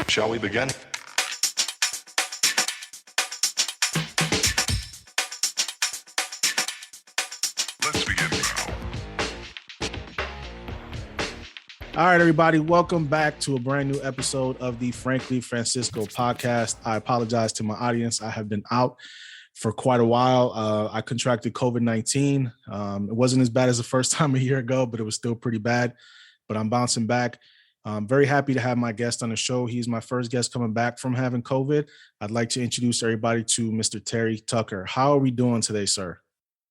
Shall we begin? Let's begin now. All right, everybody, welcome back to a brand new episode of the Frankly Francisco podcast. I apologize to my audience. I have been out for quite a while. I contracted COVID-19. It wasn't as bad as the first time a year ago, but it was still pretty bad. But I'm bouncing back. I'm very happy to have my guest on the show. He's my first guest coming back from having COVID. I'd like to introduce everybody to Mr. Terry Tucker. How are we doing today, sir?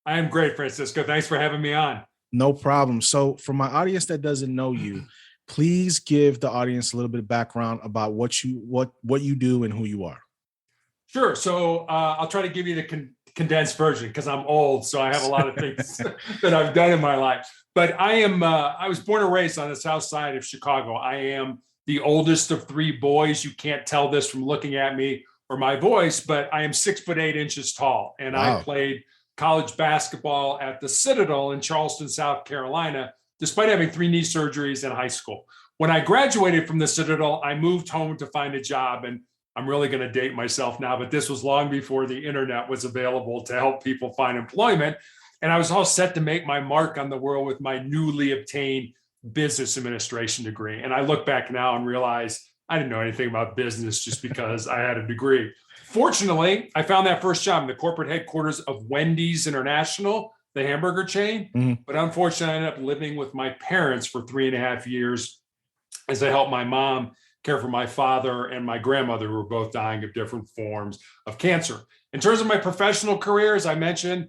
I am great, Francisco. Thanks for having me on. No problem. So for my audience that doesn't know you, please give the audience a little bit of background about what you do and who you are. Sure. So I'll try to give you the condensed version because I'm old, so I have a lot of things that I've done in my life. But I was born and raised on the south side of Chicago. I am the oldest of three boys. You can't tell this from looking at me or my voice, but I am 6'8" tall. And Wow. I played college basketball at the Citadel in Charleston, South Carolina, despite having 3 knee surgeries in high school. When I graduated from the Citadel, I moved home to find a job. And I'm really going to date myself now, but this was long before the internet was available to help people find employment. And I was all set to make my mark on the world with my newly obtained business administration degree. And I look back now and realize I didn't know anything about business just because I had a degree. Fortunately, I found that first job in the corporate headquarters of Wendy's International, the hamburger chain. Mhm. But unfortunately, I ended up living with my parents for 3.5 years as I helped my mom care for my father and my grandmother, who were both dying of different forms of cancer. In terms of my professional career, as I mentioned,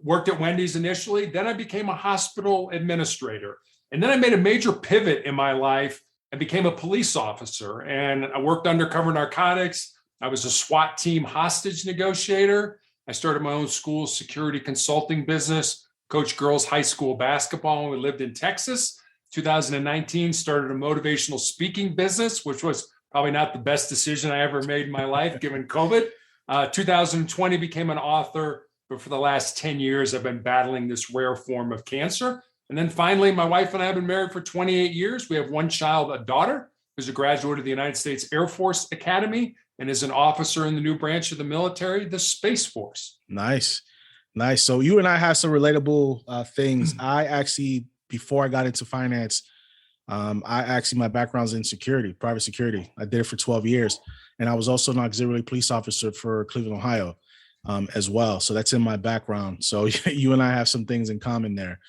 worked at Wendy's initially. Then I became a hospital administrator. And then I made a major pivot in my life and became a police officer. And I worked undercover narcotics. I was a SWAT team hostage negotiator. I started my own school security consulting business, coached girls high school basketball when we lived in Texas. 2019, started a motivational speaking business, which was probably not the best decision I ever made in my life, given COVID. 2020 became an author, but for the last 10 years, I've been battling this rare form of cancer. And then finally, my wife and I have been married for 28 years. We have one child, a daughter, who's a graduate of the United States Air Force Academy and is an officer in the new branch of the military, the Space Force. Nice. So you and I have some relatable things. I actually, before I got into finance, my background's in security, private security. I did it for 12 years. And I was also an auxiliary police officer for Cleveland, Ohio, as well. So that's in my background. So you and I have some things in common there.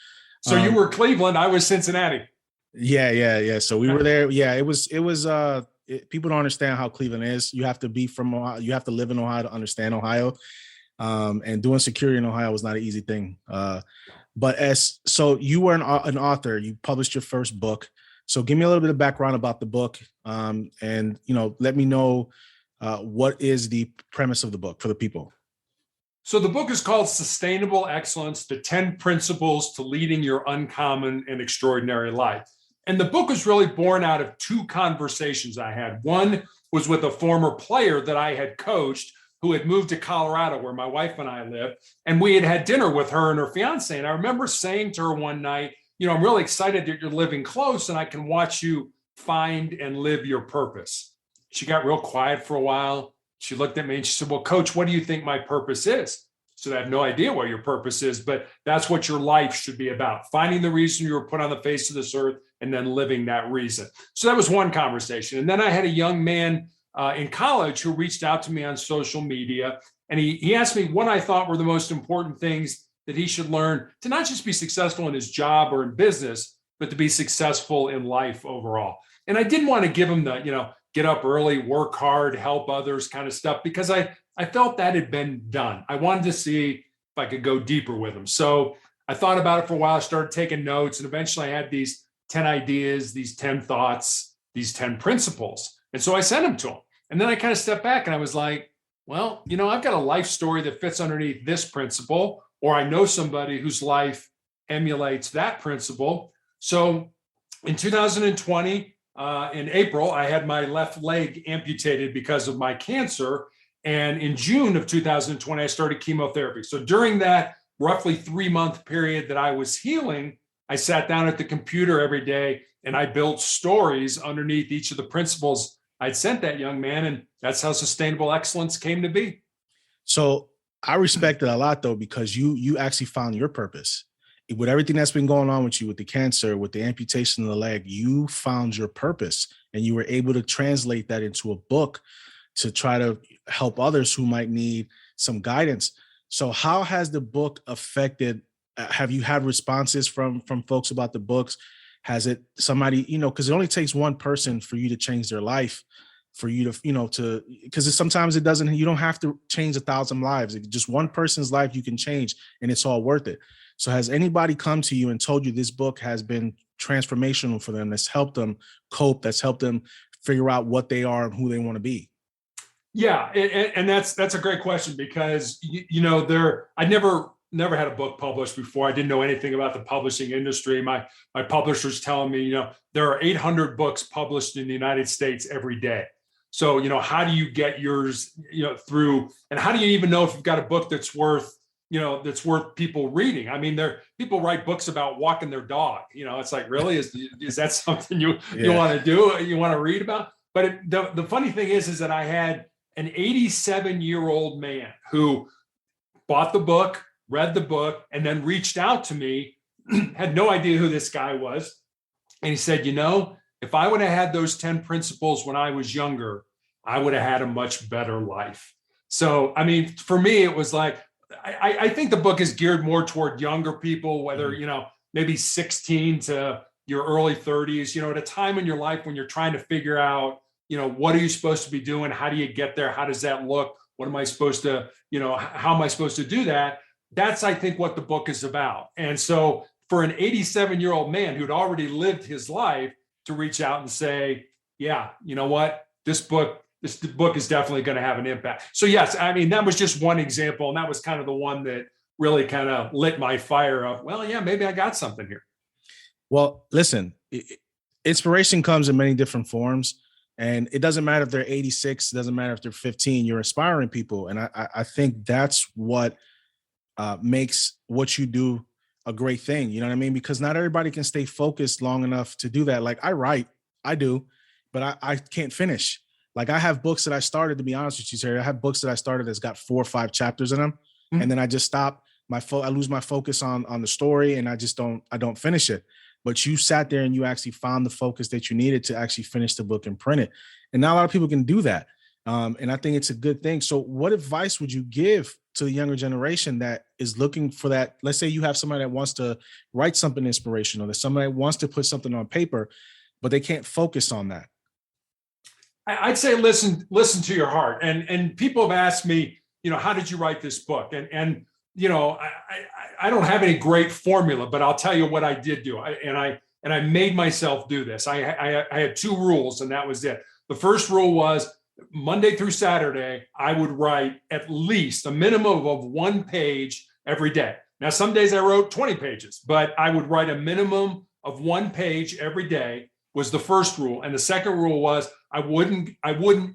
So you were Cleveland, I was Cincinnati. Yeah. So we were there. Yeah, it was people don't understand how Cleveland is. You have to be from Ohio. You have to live in Ohio to understand Ohio. And doing security in Ohio was not an easy thing. So you were an author. You published your first book. So give me a little bit of background about the book, and let me know what is the premise of the book for the people. So the book is called Sustainable Excellence: The 10 Principles to Leading Your Uncommon and Extraordinary Life. And the book was really born out of 2 conversations I had. One was with a former player that I had coached who had moved to Colorado, where my wife and I live. And we had had dinner with her and her fiance. And I remember saying to her one night, I'm really excited that you're living close and I can watch you find and live your purpose. She got real quiet for a while. She looked at me and she said, well, Coach, what do you think my purpose is? So I have no idea what your purpose is, but that's what your life should be about. Finding the reason you were put on the face of this earth and then living that reason. So that was one conversation. And then I had a young man in college who reached out to me on social media. And he asked me what I thought were the most important things that he should learn to not just be successful in his job or in business, but to be successful in life overall. And I didn't want to give him the, get up early, work hard, help others kind of stuff, because I felt that had been done. I wanted to see if I could go deeper with him. So I thought about it for a while. I started taking notes, and eventually I had these 10 ideas, these 10 thoughts, these 10 principles. And so I sent them to him. And then I kind of stepped back and I was like, well, I've got a life story that fits underneath this principle, or I know somebody whose life emulates that principle. So in 2020, in April, I had my left leg amputated because of my cancer. And in June of 2020, I started chemotherapy. So during that roughly 3-month period that I was healing, I sat down at the computer every day and I built stories underneath each of the principles I'd sent that young man, and that's how sustainable excellence came to be. So I respect it a lot, though, because you actually found your purpose. With everything that's been going on with you, with the cancer, with the amputation of the leg, you found your purpose, and you were able to translate that into a book to try to help others who might need some guidance. So how has the book affected? Have you had responses from folks about the books? Has it somebody, because it only takes one person for you to change their life, for you to, because sometimes it doesn't, you don't have to change 1,000 lives. Just one person's life you can change, and it's all worth it. So has anybody come to you and told you this book has been transformational for them, that's helped them cope, that's helped them figure out what they are and who they want to be? Yeah, and that's a great question, because I'd never had a book published before. I didn't know anything about the publishing industry. My publisher's telling me, there are 800 books published in the United States every day. So, how do you get yours, through, and how do you even know if you've got a book that's worth people reading? I mean, people write books about walking their dog. It's like, really, is that something you want to do? You want to read about? But the funny thing is that I had an 87-year-old man who bought the book, read the book, and then reached out to me, had no idea who this guy was. And he said, if I would have had those 10 principles when I was younger, I would have had a much better life. So, I mean, for me, it was like, I think the book is geared more toward younger people, whether, maybe 16 to your early 30s, at a time in your life when you're trying to figure out, what are you supposed to be doing? How do you get there? How does that look? What am I supposed to, how am I supposed to do that? That's, I think, what the book is about. And so for an 87-year-old man who'd already lived his life to reach out and say, yeah, you know what, this book is definitely going to have an impact. So yes, I mean, that was just one example. And that was kind of the one that really kind of lit my fire up. Well, yeah, maybe I got something here. Well, listen, inspiration comes in many different forms. And it doesn't matter if they're 86, it doesn't matter if they're 15, you're inspiring people. And I think that's what makes what you do a great thing. You know what I mean? Because not everybody can stay focused long enough to do that. Like I write, I do, but I can't finish. Like I have books that I started, to be honest with you, Terry. I have books that I started that's got 4 or 5 chapters in them. Mm-hmm. And then I just stop. I lose my focus on the story, and I don't finish it. But you sat there and you actually found the focus that you needed to actually finish the book and print it. And not a lot of people can do that. And I think it's a good thing. So what advice would you give to the younger generation that is looking for that? Let's say you have somebody that wants to write something inspirational, that somebody wants to put something on paper, but they can't focus on that. I'd say listen to your heart. And people have asked me, how did you write this book? And I don't have any great formula, but I'll tell you what I did do. I made myself do this. I had 2 rules, and that was it. The first rule was Monday through Saturday, I would write at least a minimum of 1 page every day. Now, some days I wrote 20 pages, but I would write a minimum of 1 page every day was the first rule. And the second rule was I wouldn't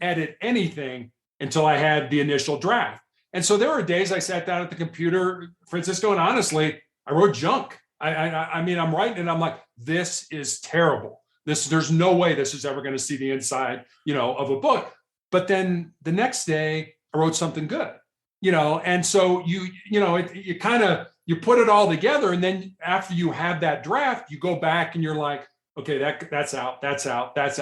edit anything until I had the initial draft. And so there were days I sat down at the computer, Francisco, and honestly, I wrote junk. I mean, I'm writing and I'm like, this is terrible. There's no way this is ever going to see the inside, of a book. But then the next day I wrote something good, and so you put it all together. And then after you have that draft, you go back and you're like, okay, that's out.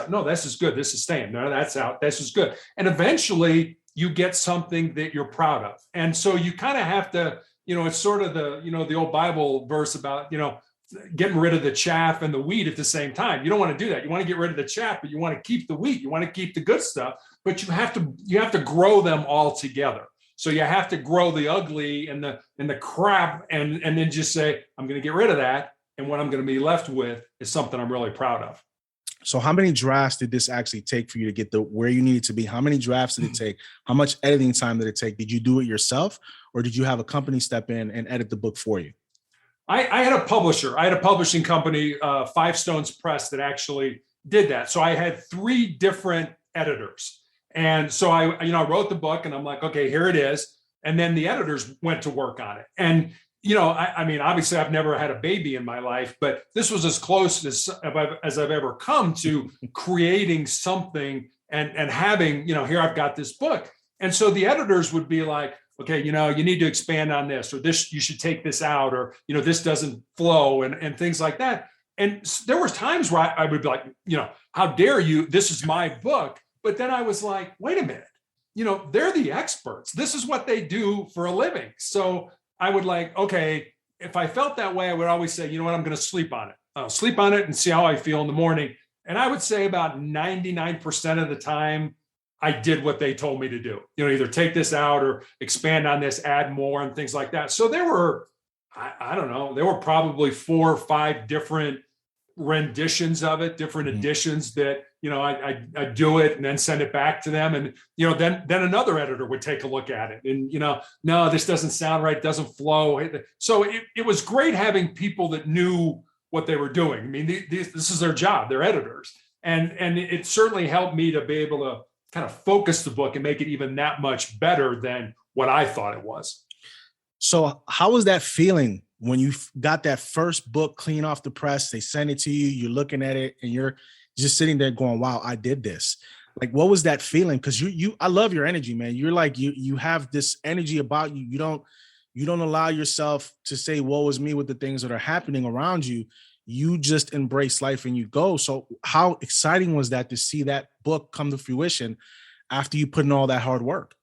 No, this is good. This is staying. No, that's out. This is good. And eventually you get something that you're proud of. And so you kind of have to, it's sort of the old Bible verse about, getting rid of the chaff and the wheat at the same time. You don't want to do that. You want to get rid of the chaff, but you want to keep the wheat. You want to keep the good stuff, but you have to grow them all together. So you have to grow the ugly and the crap and then just say, I'm going to get rid of that. And what I'm going to be left with is something I'm really proud of. So how many drafts did this actually take for you to get where you needed to be? How many drafts did it take? How much editing time did it take? Did you do it yourself, or did you have a company step in and edit the book for you? I had a publisher. I had a publishing company, Five Stones Press, that actually did that. So I had 3 different editors. And so I wrote the book and I'm like, okay, here it is. And then the editors went to work on it. And I mean, obviously I've never had a baby in my life, but this was as close as I've ever come to creating something and having, here I've got this book. And so the editors would be like, okay, you need to expand on this, or this, you should take this out, or, this doesn't flow, and things like that. And there was times where I would be like, how dare you? This is my book. But then I was like, wait a minute, they're the experts. This is what they do for a living. So I would like, okay, if I felt that way, I would always say, you know what, I'm going to sleep on it. I'll sleep on it and see how I feel in the morning. And I would say about 99% of the time, I did what they told me to do. Either take this out or expand on this, add more, and things like that. So there were, I don't know, there were probably 4 or 5 different renditions of it, different editions that, I do it and then send it back to them. And, then another editor would take a look at it and, no, this doesn't sound right. Doesn't flow. So it was great having people that knew what they were doing. I mean, this is their job. They're editors. And it certainly helped me to be able to kind of focus the book and make it even that much better than what I thought it was. So how was that feeling when you got that first book clean off the press? They send it to you, you're looking at it, and you're just sitting there going, wow, I did this. Like, what was that feeling? Because I love your energy, man. You're like, you have this energy about you. You don't allow yourself to say, woe is me with the things that are happening around you. You just embrace life and you go. So how exciting was that to see that book come to fruition after you put in all that hard work?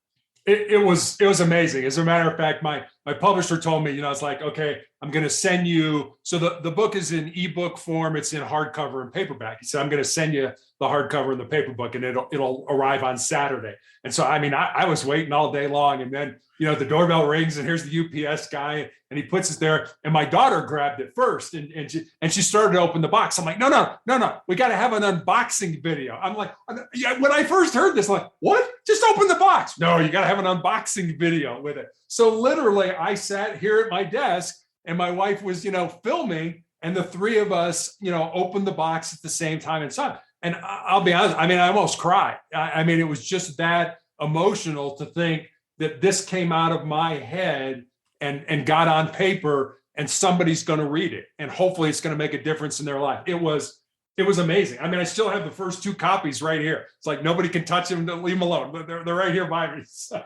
It was amazing. As a matter of fact, my publisher told me, it's like, okay, I'm going to send you. So the book is in ebook form. It's in hardcover and paperback. He said, I'm going to send you the hardcover and the paper book, and it'll arrive on Saturday. And so, I was waiting all day long, and then, the doorbell rings, and here's the UPS guy, and he puts it there. And my daughter grabbed it first, and she started to open the box. I'm like, no, we got to have an unboxing video. I'm like, when I first heard this, I'm like, what? Just open the box. No, you got to have an unboxing video with it. So literally, I sat here at my desk, and my wife was, filming, and the 3 of us, opened the box at the same time and saw it. And I'll be honest, I almost cried. It was just that emotional to think that this came out of my head and got on paper, and somebody's going to read it, and hopefully it's going to make a difference in their life. It was amazing. I still have the first 2 copies right here. It's like nobody can touch them. Leave them alone. They're right here by me. So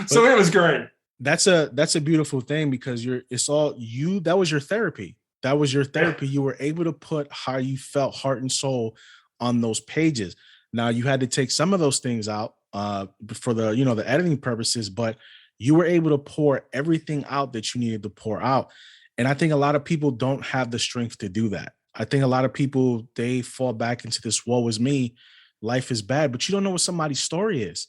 it was great. That's a beautiful thing, because it's all you. That was your therapy. That was your therapy. You were able to put how you felt, heart and soul, on those pages. Now you had to take some of those things out for the, the editing purposes, but you were able to pour everything out that you needed to pour out. And I think a lot of people don't have the strength to do that. I think a lot of people, they fall back into this woe is me, life is bad, but you don't know what somebody's story is.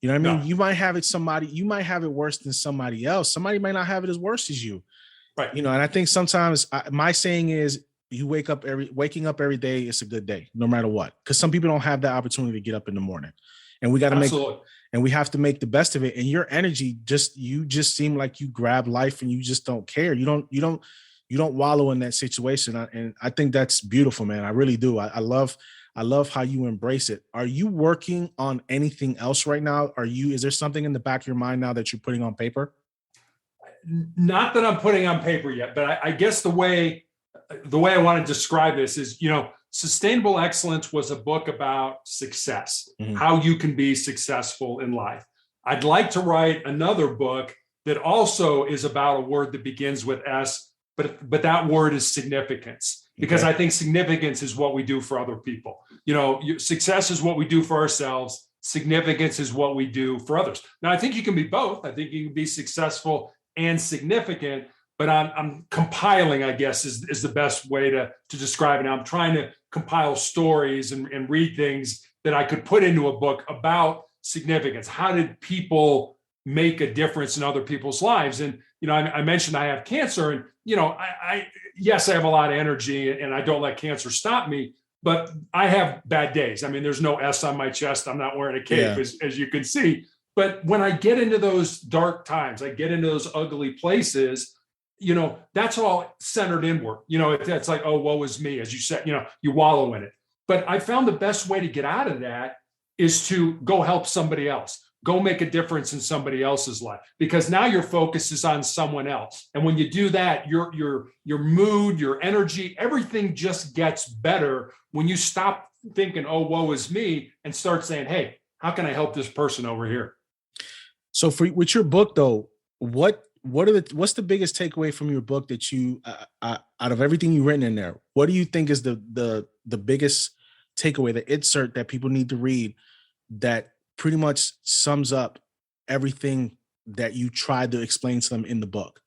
You know what I mean? No. You might have it worse than somebody else. Somebody might not have it as worse as you. Right. And I think sometimes my saying is, you waking up every day, it's a good day, no matter what. Because some people don't have that opportunity to get up in the morning, and we got to we have to make the best of it. And your energy, you just seem like you grab life and you just don't care. You don't wallow in that situation. And I think that's beautiful, man. I really do. I love how you embrace it. Are you working on anything else right now? Is there something in the back of your mind now that you're putting on paper? Not that I'm putting on paper yet, but I guess the way I want to describe this is, Sustainable Excellence was a book about success, how you can be successful in life. I'd like to write another book that also is about a word that begins with S, but that word is significance, because I think significance is what we do for other people. Success is what we do for ourselves. Significance is what we do for others. Now, I think you can be both. I think you can be successful and significant, but I'm compiling, I guess, is the best way to describe it. Now, I'm trying to compile stories and read things that I could put into a book about significance. How did people make a difference in other people's lives? And, I mentioned I have cancer, and, yes, I have a lot of energy, and I don't let cancer stop me, but I have bad days. There's no S on my chest. I'm not wearing a cape, as you can see. But when I get into those dark times, I get into those ugly places, that's all centered inward. It's like, oh, woe is me, as you said, you wallow in it. But I found the best way to get out of that is to go help somebody else, go make a difference in somebody else's life, because now your focus is on someone else. And when you do that, your mood, your energy, everything just gets better when you stop thinking, oh, woe is me, and start saying, hey, how can I help this person over here? So with your book though, what's the biggest takeaway from your book that you out of everything you've written in there? What do you think is the biggest takeaway, the insert that people need to read that pretty much sums up everything that you tried to explain to them in the book?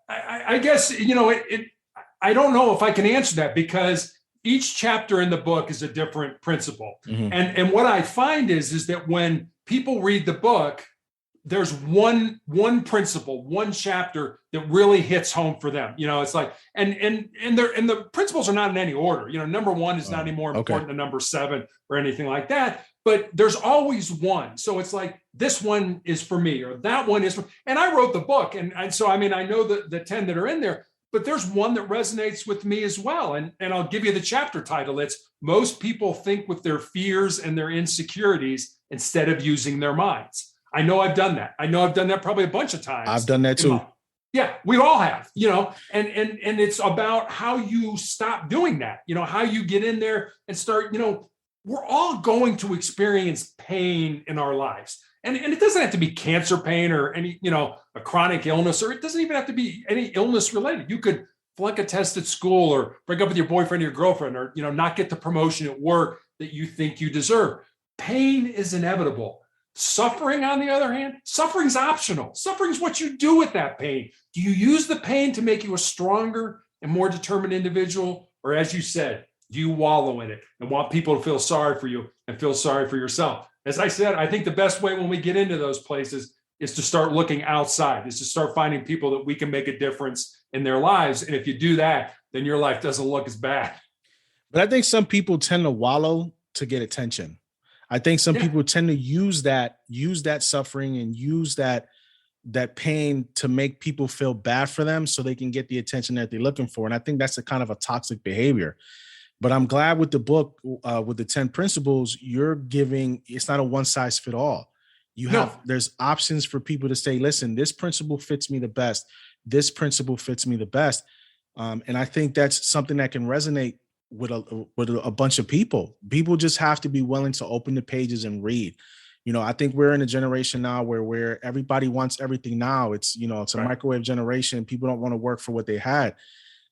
I guess, I don't know if I can answer that, because each chapter in the book is a different principle. Mhm. And what I find is that when people read the book, there's one principle, one chapter that really hits home for them. It's like, and the principles are not in any order. Number one is not any more important than number 7 or anything like that. But there's always one. So it's like, this one is for me, or that one is for, and I wrote the book. And so, I know the 10 that are in there, but there's one that resonates with me as well. And I'll give you the chapter title. It's Most People Think with Their Fears and Their Insecurities instead of using their minds. I know I've done that. Probably a bunch of times. I've done that too. Yeah, we all have, and it's about how you stop doing that, how you get in there and start, we're all going to experience pain in our lives. And it doesn't have to be cancer pain or any, a chronic illness, or it doesn't even have to be any illness related. You could flunk a test at school, or break up with your boyfriend or your girlfriend, or, not get the promotion at work that you think you deserve. Pain is inevitable. Suffering, on the other hand, suffering's optional. Suffering's what you do with that pain. Do you use the pain to make you a stronger and more determined individual? Or, as you said, do you wallow in it and want people to feel sorry for you and feel sorry for yourself? As I said, I think the best way when we get into those places is to start looking outside, is to start finding people that we can make a difference in their lives. And if you do that, then your life doesn't look as bad. But I think some people tend to wallow to get attention. I think some people tend to use that suffering and use that pain to make people feel bad for them so they can get the attention that they're looking for. And I think that's a kind of a toxic behavior. But I'm glad with the book, with the 10 principles, you're giving, it's not a one size fit all. There's options for people to say, listen, this principle fits me the best. This principle fits me the best. And I think that's something that can resonate with a bunch of people. People just have to be willing to open the pages and read. I think we're in a generation now where everybody wants everything now. It's a microwave generation. People don't want to work for what they had.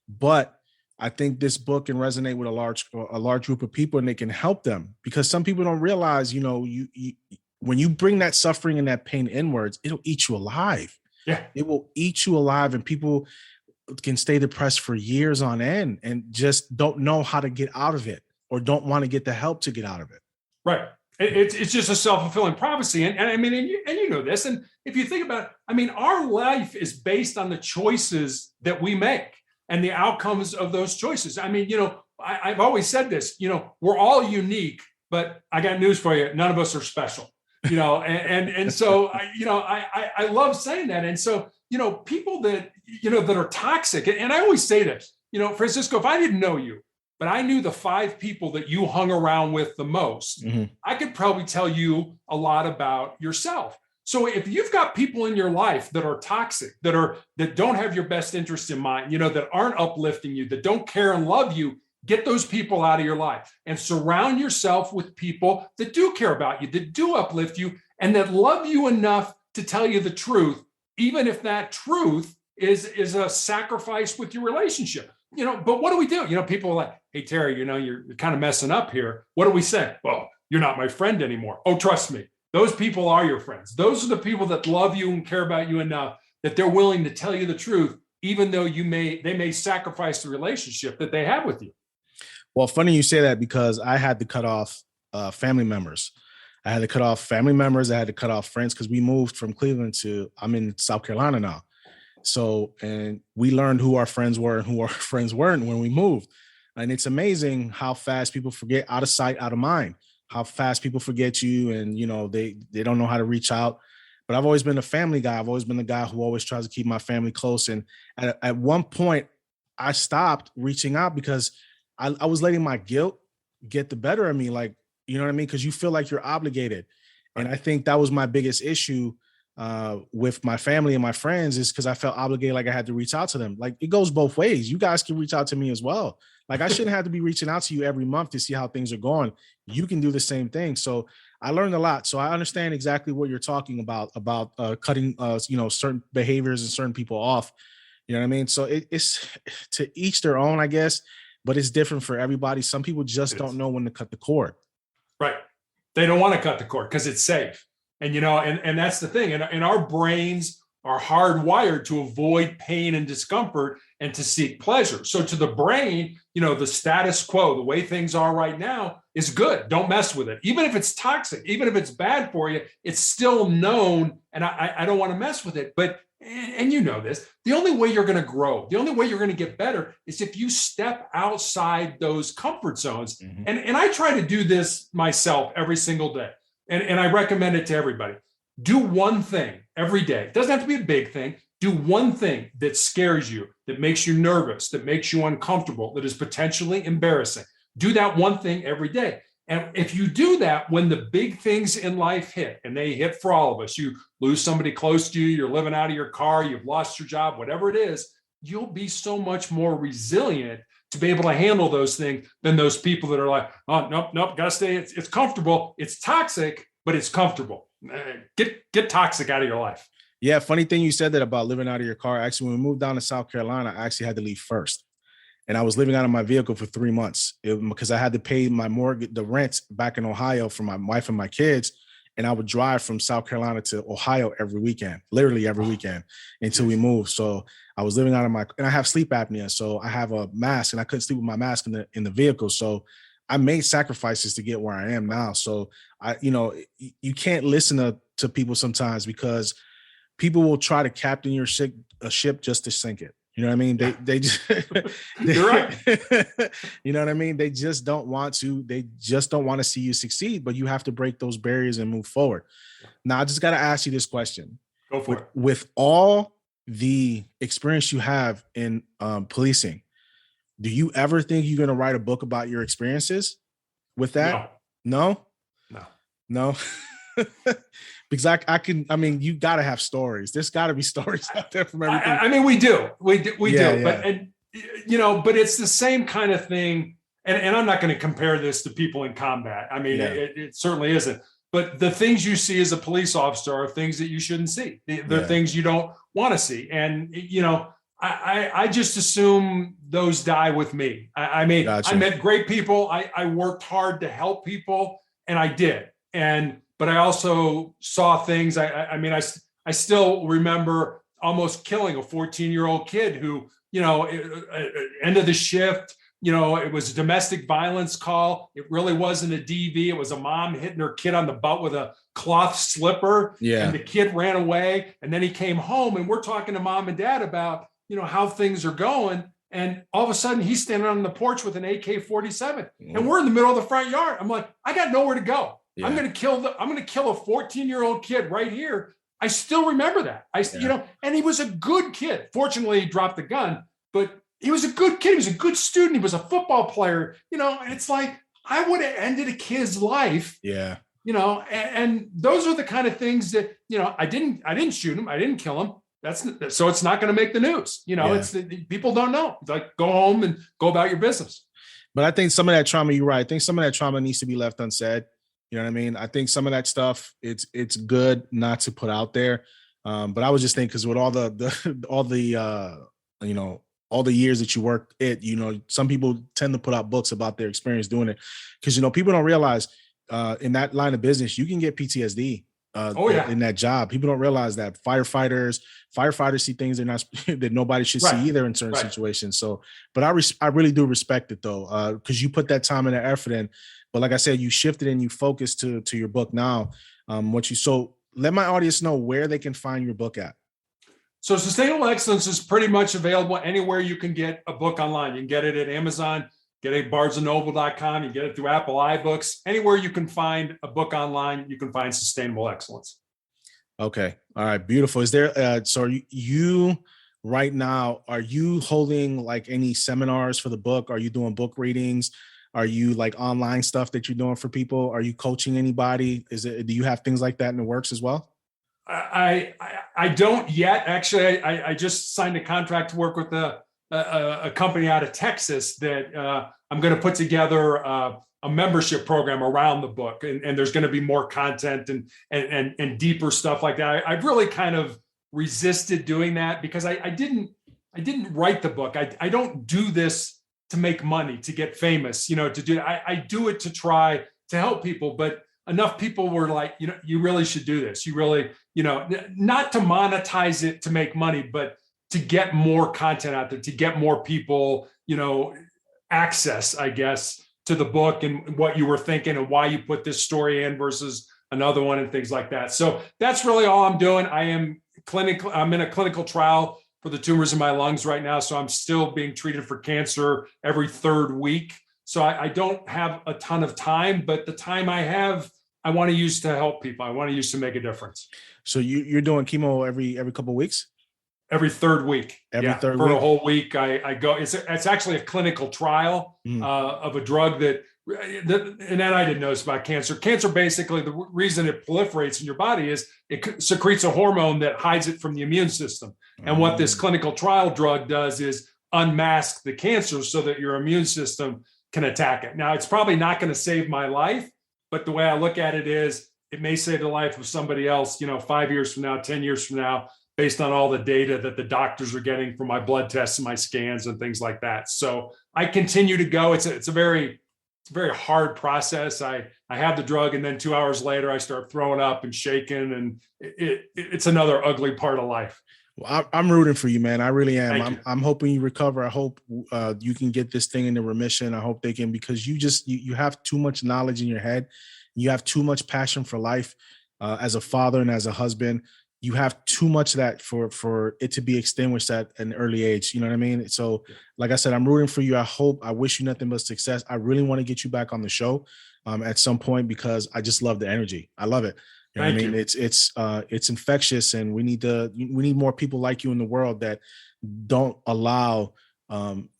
But I think this book can resonate with a large group of people, and they can help them, because some people don't realize, when you bring that suffering and that pain inwards, it'll eat you alive. Yeah, it will eat you alive, and people can stay depressed for years on end and just don't know how to get out of it, or don't want to get the help to get out of it. Right. It's just a self-fulfilling prophecy. And you know this. And if you think about it, our life is based on the choices that we make and the outcomes of those choices. I've always said this, we're all unique, but I got news for you. None of us are special, and so, I love saying that. And so, people that, that are toxic, and I always say this, Francisco, if I didn't know you, but I knew the 5 people that you hung around with the most, I could probably tell you a lot about yourself. So if you've got people in your life that are toxic, that don't have your best interest in mind, that aren't uplifting you, that don't care and love you, get those people out of your life and surround yourself with people that do care about you, that do uplift you, and that love you enough to tell you the truth, even if that truth is a sacrifice with your relationship. But what do we do? People are like, hey, Terry, you're kind of messing up here. What do we say? Well, you're not my friend anymore. Oh, trust me. Those people are your friends. Those are the people that love you and care about you enough that they're willing to tell you the truth, even though they may sacrifice the relationship that they have with you. Well, funny you say that, because I had to cut off family members. I had to cut off family members. I had to cut off friends, because we moved from Cleveland I'm in South Carolina now. So, and we learned who our friends were and who our friends weren't when we moved. And it's amazing how fast people forget, out of sight, out of mind, how fast people forget you, and, they don't know how to reach out. But I've always been a family guy. I've always been the guy who always tries to keep my family close. And at one point I stopped reaching out, because I was letting my guilt get the better of me. Like, you know what I mean? Because you feel like you're obligated. And I think that was my biggest issue, with my family and my friends is because I felt obligated, like I had to reach out to them. Like it goes both ways. You guys can reach out to me as well. Like I shouldn't have to be reaching out to you every month to see how things are going. You can do the same thing. So I learned a lot. So I understand exactly what you're talking about cutting, certain behaviors and certain people off. You know what I mean? So it's to each their own, I guess, but it's different for everybody. Some people just don't know when to cut the cord. Right. They don't want to cut the cord because it's safe. And, and that's the thing. And our brains are hardwired to avoid pain and discomfort and to seek pleasure. So to the brain, the status quo, the way things are right now is good. Don't mess with it. Even if it's toxic, even if it's bad for you, it's still known. And I don't want to mess with it. But, and you know this, the only way you're going to grow, the only way you're going to get better is if you step outside those comfort zones. Mm-hmm. And I try to do this myself every single day. And I recommend it to everybody. Do one thing every day. It doesn't have to be a big thing. Do one thing that scares you, that makes you nervous, that makes you uncomfortable, that is potentially embarrassing. Do that one thing every day. And if you do that, when the big things in life hit, and they hit for all of us, you lose somebody close to you, you're living out of your car, you've lost your job, whatever it is, you'll be so much more resilient to be able to handle those things than those people that are like, oh, nope, gotta stay. It's comfortable. It's toxic, but it's comfortable. Get toxic out of your life. Yeah, funny thing you said that about living out of your car. Actually, when we moved down to South Carolina, I actually had to leave first. And I was living out of my vehicle for 3 months because I had to pay my mortgage, the rent back in Ohio for my wife and my kids. And I would drive from South Carolina to Ohio every weekend, literally every weekend until we moved. So I was living out of and I have sleep apnea. So I have a mask and I couldn't sleep with my mask in the vehicle. So I made sacrifices to get where I am now. So you can't listen to people sometimes because people will try to captain your ship just to sink it. You know what I mean? They just, you're right. You know what I mean? They just don't want to see you succeed, but you have to break those barriers and move forward. Now, I just got to ask you this question. Go for it. With all the experience you have in policing, do you ever think you're going to write a book about your experiences with that? No. Because you got to have stories. There's got to be stories out there from everything. We do. Yeah. But it's the same kind of thing. And I'm not going to compare this to people in combat. It certainly isn't. But the things you see as a police officer are things that you shouldn't see. They're things you don't want to see. And, I just assume those die with me. Gotcha. I met great people. I worked hard to help people, and I did. But I also saw things. I still remember almost killing a 14-year-old kid who, end of the shift, it was a domestic violence call. It really wasn't a DV. It was a mom hitting her kid on the butt with a cloth slipper. Yeah. And the kid ran away. And then he came home, and we're talking to mom and dad about, how things are going. And all of a sudden he's standing on the porch with an AK-47 and we're in the middle of the front yard. I'm like, I got nowhere to go. Yeah. I'm going to kill a 14-year-old kid right here. I still remember that. And he was a good kid. Fortunately, he dropped the gun, but he was a good kid. He was a good student. He was a football player, and it's like, I would have ended a kid's life. Yeah. And those are the kind of things that, I didn't shoot him. I didn't kill him. So it's not going to make the news. It's people don't know. It's like, go home and go about your business. But I think some of that trauma, you're right. I think some of that trauma needs to be left unsaid. You know what I mean? I think some of that stuff, it's good not to put out there. But I was just thinking, because with all the years that you worked some people tend to put out books about their experience doing it. Because, people don't realize in that line of business, you can get PTSD in that job. People don't realize that firefighters see things that nobody should see either in certain situations. So, but I really do respect it though, because you put that time and that effort in. But like I said, you shifted and you focused to your book now. So let my audience know where they can find your book at. So Sustainable Excellence is pretty much available anywhere you can get a book online. You can get it at Amazon, get it at barnesandnoble.com. You get it through Apple iBooks. Anywhere you can find a book online, you can find Sustainable Excellence. Okay. All right. Beautiful. Is there, so you right now, are you holding like any seminars for the book? Are you doing book readings? Are you like online stuff that you're doing for people? Are you coaching anybody? Do you have things like that in the works as well? I don't yet. Actually, I just signed a contract to work with a company out of Texas that I'm going to put together a membership program around the book, and there's going to be more content and deeper stuff like that. I've really kind of resisted doing that because I didn't write the book. I don't do this to make money, to get famous, to do. I do it to try to help people, but enough people were like, you really should do this. You really, not to monetize it to make money, but to get more content out there, to get more people, access, I guess, to the book and what you were thinking and why you put this story in versus another one and things like that. So that's really all I'm doing. I'm in a clinical trial for the tumors in my lungs right now. So I'm still being treated for cancer every third week. So I don't have a ton of time, but the time I have, I want to use to help people. I want to use to make a difference. So you're doing chemo every couple of weeks? Every third week. Third for week? a whole week. I go. It's actually a clinical trial of a drug that, and then I didn't know this about cancer. Cancer, basically, the reason it proliferates in your body is it secretes a hormone that hides it from the immune system. And what this clinical trial drug does is unmask the cancer so that your immune system can attack it. Now, it's probably not going to save my life, but the way I look at it is it may save the life of somebody else, 5 years from now, 10 years from now, based on all the data that the doctors are getting from my blood tests and my scans and things like that. So I continue to go. It's a very hard process. I have the drug, and then 2 hours later, I start throwing up and shaking, and it's another ugly part of life. Well, I'm rooting for you, man. I really am. Thank I'm hoping you recover. I hope you can get this thing into remission. I hope they can, because you have too much knowledge in your head. You have too much passion for life as a father and as a husband. You have too much of that for it to be extinguished at an early age. You know what I mean? So like I said, I'm rooting for you. I wish you nothing but success. I really want to get you back on the show at some point, because I just love the energy. I love it. You know what I mean? It's infectious, and we need more people like you in the world that don't allow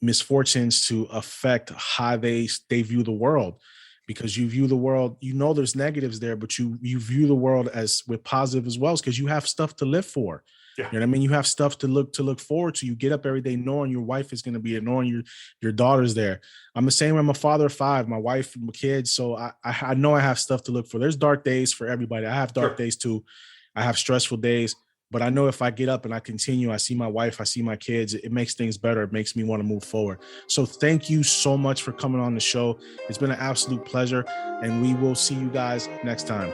misfortunes to affect how they view the world, because you view the world, there's negatives there, but you view the world as with positive as well, because you have stuff to live for. Yeah. You know what I mean? You have stuff to look forward to. You get up every day knowing your wife is going to be there, knowing your daughter's there. I'm the same. I'm a father of 5, my wife, my kids. So I know I have stuff to look for. There's dark days for everybody. I have dark days too. I have stressful days, but I know if I get up and I continue, I see my wife, I see my kids, it makes things better. It makes me want to move forward. So thank you so much for coming on the show. It's been an absolute pleasure, and we will see you guys next time.